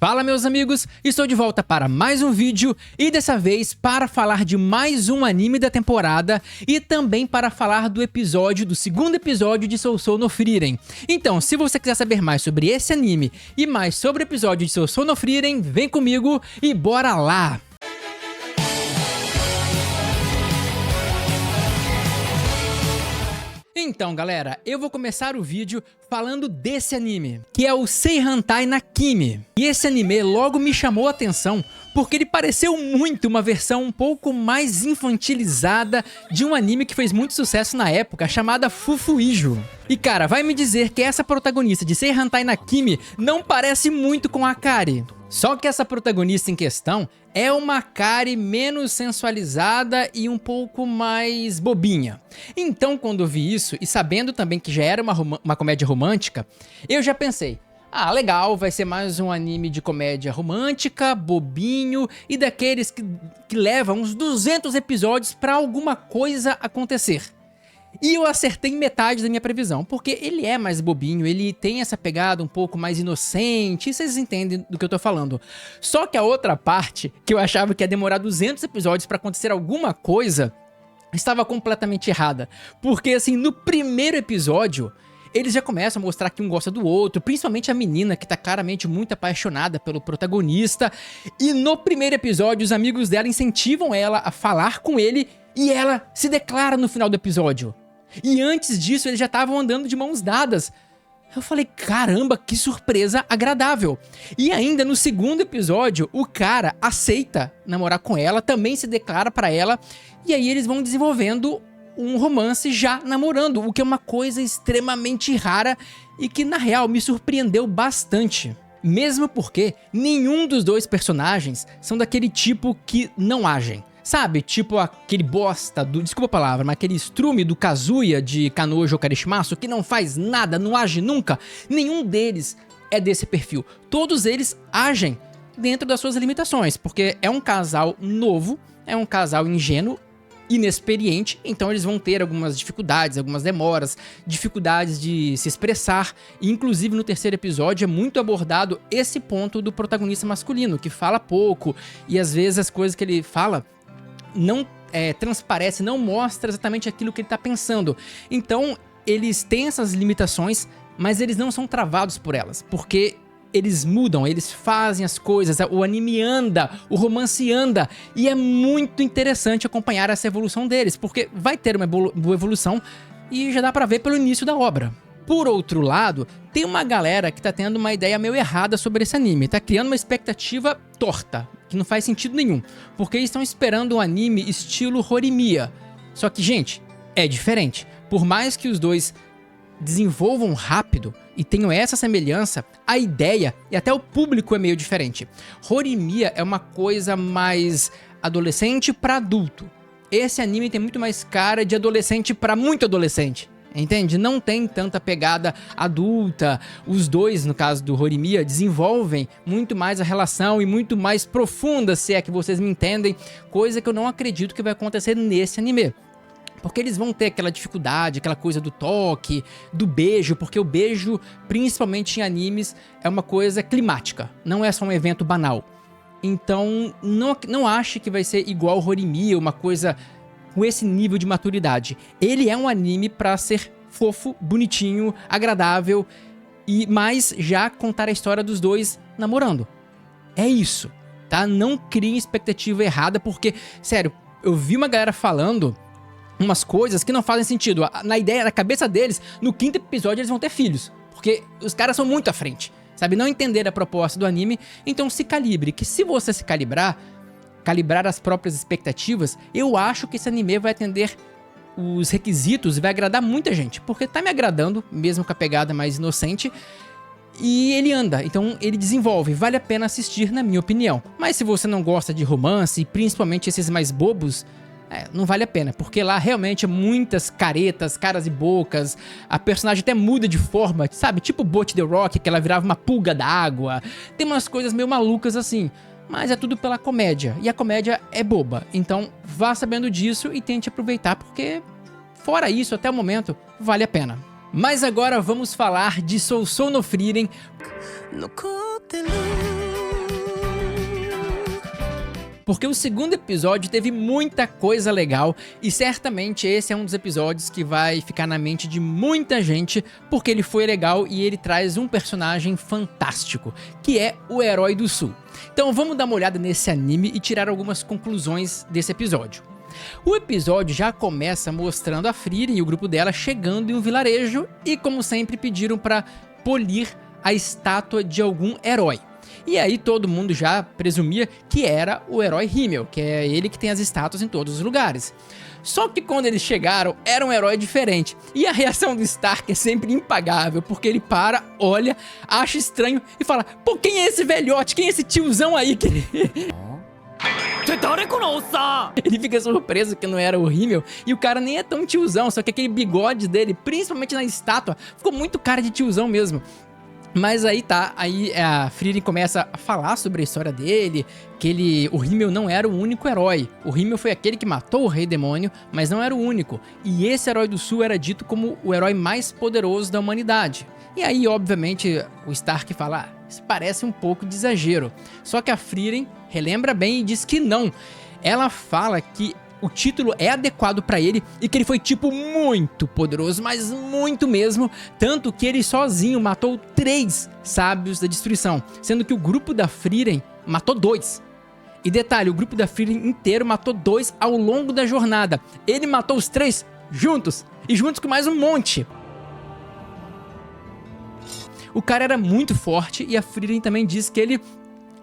Fala meus amigos, estou de volta para mais um vídeo e dessa vez para falar de mais um anime da temporada e também para falar do segundo episódio de Sousou no Frieren. Então, se você quiser saber mais sobre esse anime e mais sobre o episódio de Sousou no Frieren, vem comigo e bora lá! Então galera, eu vou começar o vídeo falando desse anime, que é o Seihantai na Kimi. E esse anime logo me chamou a atenção porque ele pareceu muito uma versão um pouco mais infantilizada de um anime que fez muito sucesso na época, chamada Fufuijo. E cara, vai me dizer que essa protagonista de Seihantai na Kimi não parece muito com a Akari. Só que essa protagonista em questão é uma Akari menos sensualizada e um pouco mais bobinha. Então quando eu vi isso, e sabendo também que já era uma comédia romântica, eu já pensei, ah legal, vai ser mais um anime de comédia romântica, bobinho e daqueles que levam uns 200 episódios pra alguma coisa acontecer. E eu acertei metade da minha previsão, porque ele é mais bobinho, ele tem essa pegada um pouco mais inocente, e vocês entendem do que eu tô falando. Só que a outra parte, que eu achava que ia demorar 200 episódios pra acontecer alguma coisa, estava completamente errada. Porque assim, no primeiro episódio, eles já começam a mostrar que um gosta do outro, principalmente a menina que tá claramente muito apaixonada pelo protagonista. E no primeiro episódio, os amigos dela incentivam ela a falar com ele e ela se declara no final do episódio. E antes disso, eles já estavam andando de mãos dadas. Eu falei, caramba, que surpresa agradável. E ainda no segundo episódio, o cara aceita namorar com ela, também se declara pra ela. E aí eles vão desenvolvendo um romance já namorando, o que é uma coisa extremamente rara e que na real me surpreendeu bastante. Mesmo porque nenhum dos dois personagens são daquele tipo que não agem. Sabe, tipo aquele bosta do, desculpa a palavra, mas aquele estrume do Kazuya de Kanojo Karishimasu que não faz nada, não age nunca. Nenhum deles é desse perfil. Todos eles agem dentro das suas limitações, porque é um casal novo, é um casal ingênuo, inexperiente, então eles vão ter algumas dificuldades, algumas demoras, dificuldades de se expressar, e inclusive no terceiro episódio é muito abordado esse ponto do protagonista masculino, que fala pouco, e às vezes as coisas que ele fala não transparece, não mostra exatamente aquilo que ele tá pensando. Então eles têm essas limitações, mas eles não são travados por elas, porque eles mudam, eles fazem as coisas, o anime anda, o romance anda, e é muito interessante acompanhar essa evolução deles, porque vai ter uma evolução e já dá pra ver pelo início da obra. Por outro lado, tem uma galera que tá tendo uma ideia meio errada sobre esse anime, tá criando uma expectativa torta, que não faz sentido nenhum, porque eles estão esperando um anime estilo Horimiya. Só que, gente, é diferente. Por mais que os dois desenvolvam rápido e tenham essa semelhança, a ideia e até o público é meio diferente. Horimiya é uma coisa mais adolescente pra adulto. Esse anime tem muito mais cara de adolescente pra muito adolescente. Entende? Não tem tanta pegada adulta. Os dois, no caso do Horimiya, desenvolvem muito mais a relação e muito mais profunda, se é que vocês me entendem, coisa que eu não acredito que vai acontecer nesse anime. Porque eles vão ter aquela dificuldade, aquela coisa do toque, do beijo, porque o beijo, principalmente em animes, é uma coisa climática, não é só um evento banal. Então, não ache que vai ser igual Horimiya, uma coisa com esse nível de maturidade. Ele é um anime pra ser fofo, bonitinho, agradável, mas já contar a história dos dois namorando. É isso, tá? Não criem expectativa errada, porque, sério, eu vi uma galera falando umas coisas que não fazem sentido. Na ideia, na cabeça deles, no quinto episódio eles vão ter filhos, porque os caras são muito à frente, sabe? Não entenderam a proposta do anime, então se calibre, que se você se calibrar as próprias expectativas, eu acho que esse anime vai atender os requisitos e vai agradar muita gente, porque tá me agradando, mesmo com a pegada mais inocente, e ele anda, então ele desenvolve, vale a pena assistir na minha opinião. Mas se você não gosta de romance, principalmente esses mais bobos, não vale a pena, porque lá realmente é muitas caretas, caras e bocas, a personagem até muda de forma, sabe? Tipo Boat The Rock, que ela virava uma pulga da água, tem umas coisas meio malucas assim. Mas é tudo pela comédia, e a comédia é boba, então vá sabendo disso e tente aproveitar, porque fora isso, até o momento, vale a pena. Mas agora vamos falar de Sousou no Frieren. porque o segundo episódio teve muita coisa legal e certamente esse é um dos episódios que vai ficar na mente de muita gente porque ele foi legal e ele traz um personagem fantástico, que é o Herói do Sul. Então vamos dar uma olhada nesse anime e tirar algumas conclusões desse episódio. O episódio já começa mostrando a Frieren e o grupo dela chegando em um vilarejo e, como sempre, pediram para polir a estátua de algum herói. E aí todo mundo já presumia que era o herói Himmel, que é ele que tem as estátuas em todos os lugares. Só que quando eles chegaram, era um herói diferente. E a reação do Stark é sempre impagável, porque ele para, olha, acha estranho e fala: pô, quem é esse velhote? Quem é esse tiozão aí que ele... Ele fica surpreso que não era o Himmel e o cara nem é tão tiozão, só que aquele bigode dele, principalmente na estátua, ficou muito cara de tiozão mesmo. Mas aí tá, aí a Frieren começa a falar sobre a história dele, que o Himmel não era o único herói. O Himmel foi aquele que matou o Rei Demônio, mas não era o único. E esse Herói do Sul era dito como o herói mais poderoso da humanidade. E aí, obviamente, o Stark fala: ah, isso parece um pouco de exagero. Só que a Frieren relembra bem e diz que não. Ela fala que o título é adequado pra ele e que ele foi tipo muito poderoso, mas muito mesmo, tanto que ele sozinho matou 3 sábios da destruição, sendo que o grupo da Frieren matou 2. E detalhe, o grupo da Frieren inteiro matou 2 ao longo da jornada. Ele matou os 3 juntos, e juntos com mais um monte. O cara era muito forte e a Frieren também diz que ele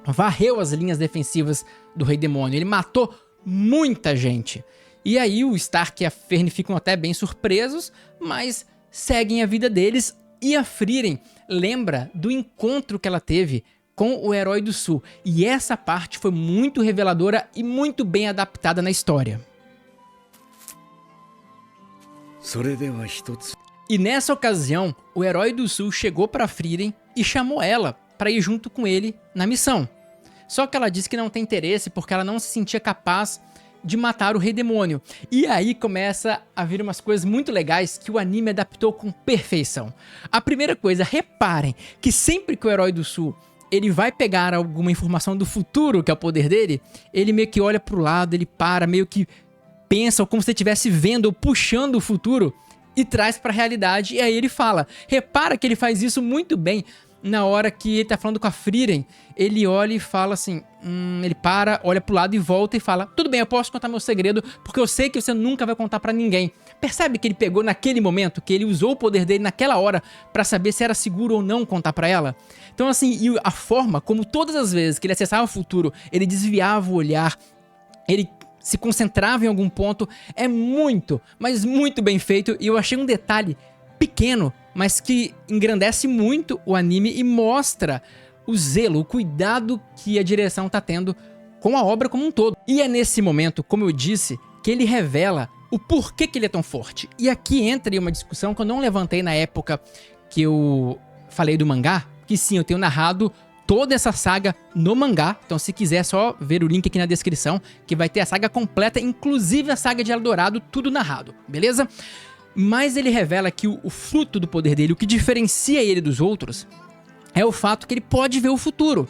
varreu as linhas defensivas do Rei Demônio. Ele matou muita gente. E aí o Stark e a Fern ficam até bem surpresos, mas seguem a vida deles. E a Frieren lembra do encontro que ela teve com o Herói do Sul. E essa parte foi muito reveladora e muito bem adaptada na história. E nessa ocasião, o Herói do Sul chegou para Frieren e chamou ela para ir junto com ele na missão. Só que ela disse que não tem interesse porque ela não se sentia capaz de matar o Rei Demônio. E aí começa a vir umas coisas muito legais que o anime adaptou com perfeição. A primeira coisa, reparem que sempre que o Herói do Sul ele vai pegar alguma informação do futuro, que é o poder dele, ele meio que olha pro lado, ele para, meio que pensa, ou como se ele estivesse vendo ou puxando o futuro e traz pra realidade. E aí ele fala, repara que ele faz isso muito bem. Na hora que ele tá falando com a Frieren, ele olha e fala assim, ele para, olha pro lado e volta e fala: tudo bem, eu posso contar meu segredo, porque eu sei que você nunca vai contar pra ninguém. Percebe que ele pegou naquele momento, que ele usou o poder dele naquela hora pra saber se era seguro ou não contar pra ela? Então assim, e a forma como todas as vezes que ele acessava o futuro, ele desviava o olhar, ele se concentrava em algum ponto, é muito, mas muito bem feito. E eu achei um detalhe pequeno, mas que engrandece muito o anime e mostra o zelo, o cuidado que a direção tá tendo com a obra como um todo. E é nesse momento, como eu disse, que ele revela o porquê que ele é tão forte. E aqui entra uma discussão que eu não levantei na época que eu falei do mangá, que sim, eu tenho narrado toda essa saga no mangá, então se quiser é só ver o link aqui na descrição, que vai ter a saga completa, inclusive a saga de Eldorado, tudo narrado, beleza? Mas ele revela que o fruto do poder dele, o que diferencia ele dos outros, é o fato que ele pode ver o futuro.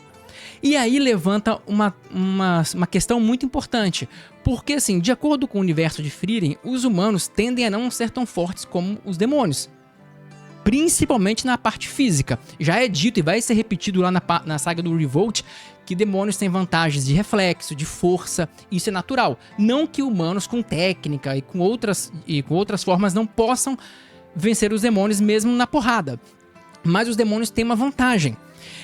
E aí levanta uma questão muito importante, porque assim, de acordo com o universo de Frieren, os humanos tendem a não ser tão fortes como os demônios. Principalmente na parte física. Já é dito e vai ser repetido lá na saga do Revolt, que demônios têm vantagens de reflexo, de força, isso é natural. Não que humanos com técnica e com outras formas não possam vencer os demônios mesmo na porrada. Mas os demônios têm uma vantagem.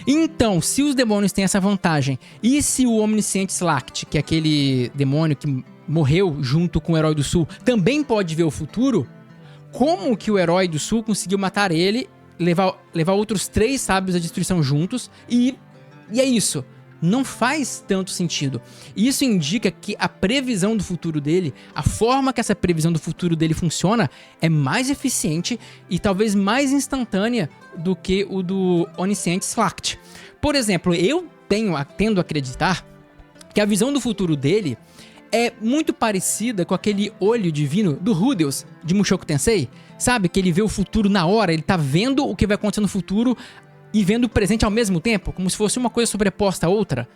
Então, se os demônios têm essa vantagem, e se o Omnisciente Slact, que é aquele demônio que morreu junto com o Herói do Sul, também pode ver o futuro, como que o Herói do Sul conseguiu matar ele, levar outros 3 sábios da destruição juntos, e é isso. Não faz tanto sentido. Isso indica que a previsão do futuro dele, a forma que essa previsão do futuro dele funciona, é mais eficiente e talvez mais instantânea do que o do Onisciente Slact. Por exemplo, eu tendo a acreditar que a visão do futuro dele é muito parecida com aquele olho divino do Rudeus, de Mushoku Tensei. Sabe, que ele vê o futuro na hora, ele tá vendo o que vai acontecer no futuro e vendo o presente ao mesmo tempo, como se fosse uma coisa sobreposta à outra.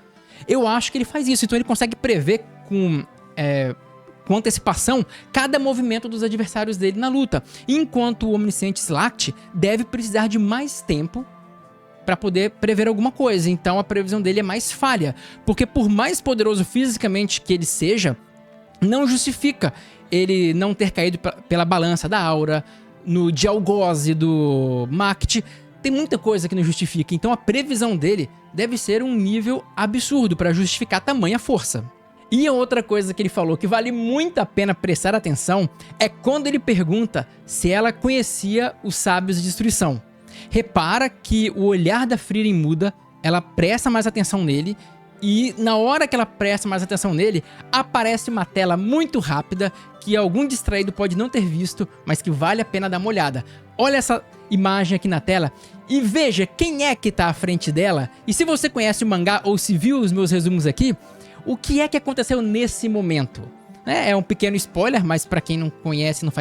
Eu acho que ele faz isso, então ele consegue prever com antecipação cada movimento dos adversários dele na luta, enquanto o Omnisciente Slact deve precisar de mais tempo para poder prever alguma coisa, então a previsão dele é mais falha, porque por mais poderoso fisicamente que ele seja, não justifica ele não ter caído pela balança da aura, no de algoze do Macht. Tem muita coisa que não justifica, então a previsão dele deve ser um nível absurdo para justificar tamanha força. E a outra coisa que ele falou que vale muito a pena prestar atenção é quando ele pergunta se ela conhecia os Sábios de Destruição. Repara que o olhar da Frieren muda, ela presta mais atenção nele, e na hora que ela presta mais atenção nele, aparece uma tela muito rápida que algum distraído pode não ter visto, mas que vale a pena dar uma olhada. Olha essa imagem aqui na tela e veja quem é que tá à frente dela. E se você conhece o mangá ou se viu os meus resumos aqui, o que é que aconteceu nesse momento? É um pequeno spoiler, mas pra quem não conhece não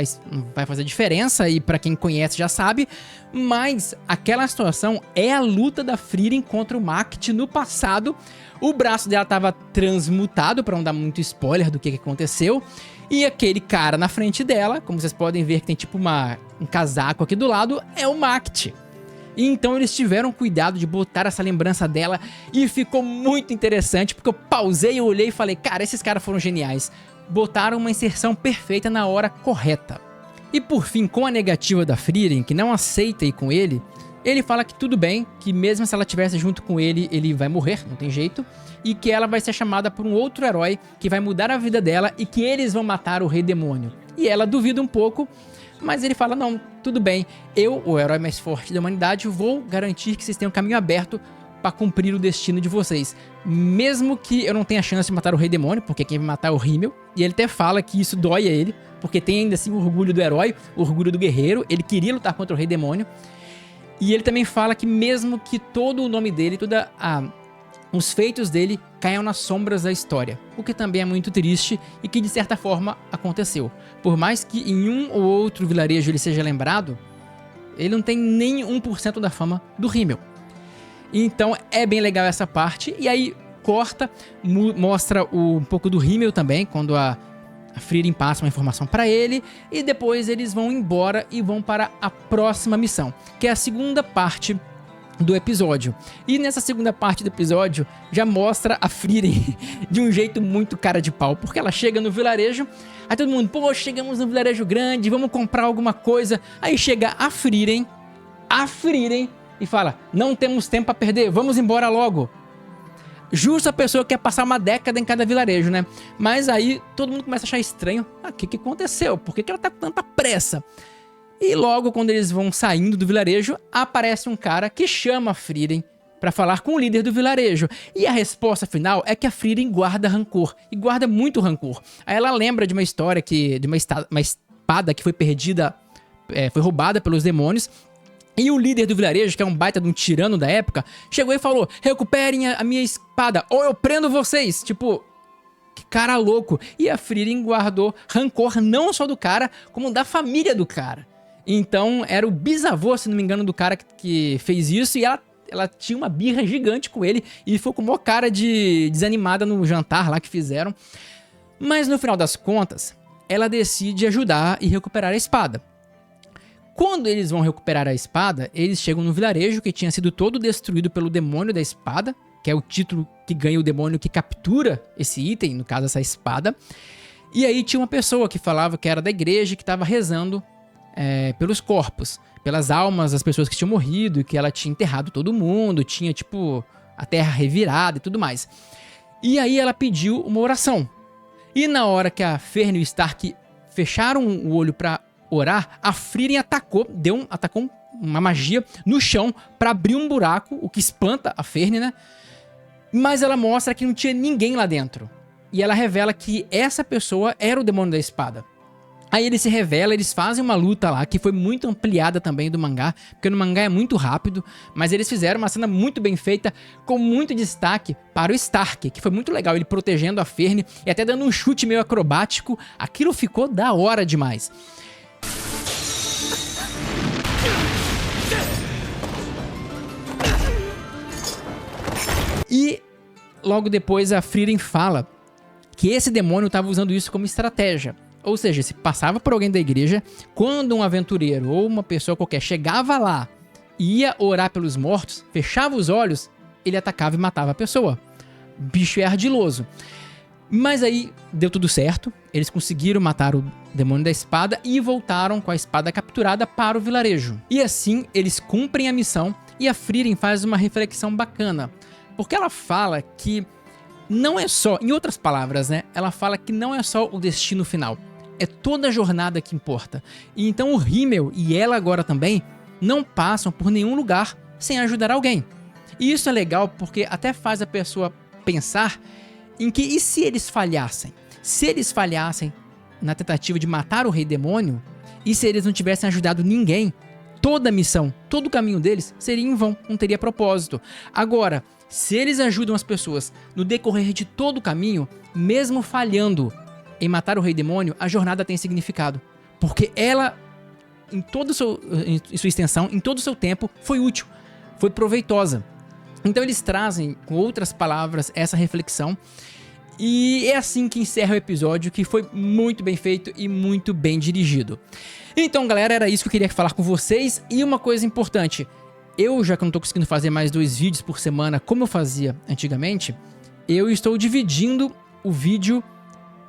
vai fazer diferença, e pra quem conhece já sabe, mas aquela situação é a luta da Frieren contra o Macht no passado. O braço dela tava transmutado, pra não dar muito spoiler do que aconteceu, e aquele cara na frente dela, como vocês podem ver que tem tipo um casaco aqui do lado, é o Macht. E então eles tiveram cuidado de botar essa lembrança dela, e ficou muito interessante, porque eu pausei, eu olhei e falei, cara, esses caras foram geniais. Botaram uma inserção perfeita na hora correta. E por fim, com a negativa da Frieren, que não aceita ir com ele, ele fala que tudo bem, que mesmo se ela estivesse junto com ele, ele vai morrer, não tem jeito, e que ela vai ser chamada por um outro herói que vai mudar a vida dela e que eles vão matar o Rei Demônio. E ela duvida um pouco, mas ele fala, não, tudo bem, eu, o herói mais forte da humanidade, vou garantir que vocês tenham um caminho aberto para cumprir o destino de vocês. Mesmo que eu não tenha chance de matar o Rei Demônio, porque quem vai matar é o Himmel, e ele até fala que isso dói a ele, porque tem ainda assim o orgulho do herói, o orgulho do guerreiro, ele queria lutar contra o Rei Demônio, e ele também fala que mesmo que todo o nome dele, os feitos dele caiam nas sombras da história, o que também é muito triste e que de certa forma aconteceu. Por mais que em um ou outro vilarejo ele seja lembrado, ele não tem nem 1% da fama do Himmel. Então é bem legal essa parte, e aí corta, mostra um pouco do Himmel também, quando a Frieren passa uma informação para ele, e depois eles vão embora e vão para a próxima missão, que é a segunda parte do episódio. E nessa segunda parte do episódio já mostra a Frieren de um jeito muito cara de pau, porque ela chega no vilarejo, aí todo mundo, pô, chegamos no vilarejo grande, vamos comprar alguma coisa, aí chega a Frieren, e fala, não temos tempo pra perder, vamos embora logo. Justo a pessoa que quer passar uma década em cada vilarejo, né? Mas aí todo mundo começa a achar estranho. O que aconteceu? Por que ela tá com tanta pressa? E logo quando eles vão saindo do vilarejo, aparece um cara que chama a Frieren pra falar com o líder do vilarejo. E a resposta final é que a Frieren guarda rancor, e guarda muito rancor. Aí ela lembra de uma história de uma espada que foi perdida, foi roubada pelos demônios. E o líder do vilarejo, que é um baita de um tirano da época, chegou e falou, recuperem a minha espada, ou eu prendo vocês. Tipo, que cara louco. E a Frieren guardou rancor não só do cara, como da família do cara. Então, era o bisavô, se não me engano, do cara que fez isso, e ela tinha uma birra gigante com ele, e ficou com uma cara de desanimada no jantar lá que fizeram. Mas no final das contas, ela decide ajudar e recuperar a espada. Quando eles vão recuperar a espada, eles chegam no vilarejo que tinha sido todo destruído pelo demônio da espada, que é o título que ganha o demônio que captura esse item, no caso essa espada. E aí tinha uma pessoa que falava que era da igreja, que estava rezando pelos corpos, pelas almas das pessoas que tinham morrido, e que ela tinha enterrado todo mundo, tinha tipo a terra revirada e tudo mais. E aí ela pediu uma oração. E na hora que a Fern e o Stark fecharam o olho para orar, a Frieren atacou uma magia no chão pra abrir um buraco, o que espanta a Fern, né? Mas ela mostra que não tinha ninguém lá dentro. E ela revela que essa pessoa era o demônio da espada. Aí ele se revela, eles fazem uma luta lá, que foi muito ampliada também do mangá, porque no mangá é muito rápido, mas eles fizeram uma cena muito bem feita, com muito destaque para o Stark, que foi muito legal, ele protegendo a Fern e até dando um chute meio acrobático. Aquilo ficou da hora demais. E logo depois a Frieren fala que esse demônio estava usando isso como estratégia. Ou seja, se passava por alguém da igreja, quando um aventureiro ou uma pessoa qualquer chegava lá e ia orar pelos mortos, fechava os olhos, ele atacava e matava a pessoa. O bicho é ardiloso. Mas aí deu tudo certo, eles conseguiram matar o demônio da espada e voltaram com a espada capturada para o vilarejo. E assim eles cumprem a missão e a Frieren faz uma reflexão bacana, porque ela fala que não é só, em outras palavras, né? Ela fala que não é só o destino final, é toda a jornada que importa. E então o Himmel e ela agora também não passam por nenhum lugar sem ajudar alguém. E isso é legal porque até faz a pessoa pensar em que, e se eles falhassem? Se eles falhassem na tentativa de matar o rei demônio, e se eles não tivessem ajudado ninguém, toda a missão, todo o caminho deles seria em vão, não teria propósito. Agora, se eles ajudam as pessoas no decorrer de todo o caminho, mesmo falhando em matar o rei demônio, a jornada tem significado. Porque ela, em sua extensão, em todo o seu tempo, foi útil, foi proveitosa. Então eles trazem, com outras palavras, essa reflexão. E é assim que encerra o episódio, que foi muito bem feito e muito bem dirigido. Então, galera, era isso que eu queria falar com vocês. E uma coisa importante, já que eu não tô conseguindo fazer mais 2 vídeos por semana, como eu fazia antigamente, eu estou dividindo o vídeo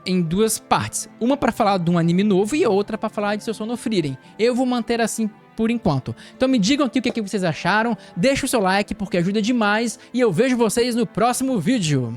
em 2 partes. Uma para falar de um anime novo e a outra para falar de Sessou no Frieren. Eu vou manter assim por enquanto. Então me digam aqui o que vocês acharam, deixa o seu like porque ajuda demais e eu vejo vocês no próximo vídeo.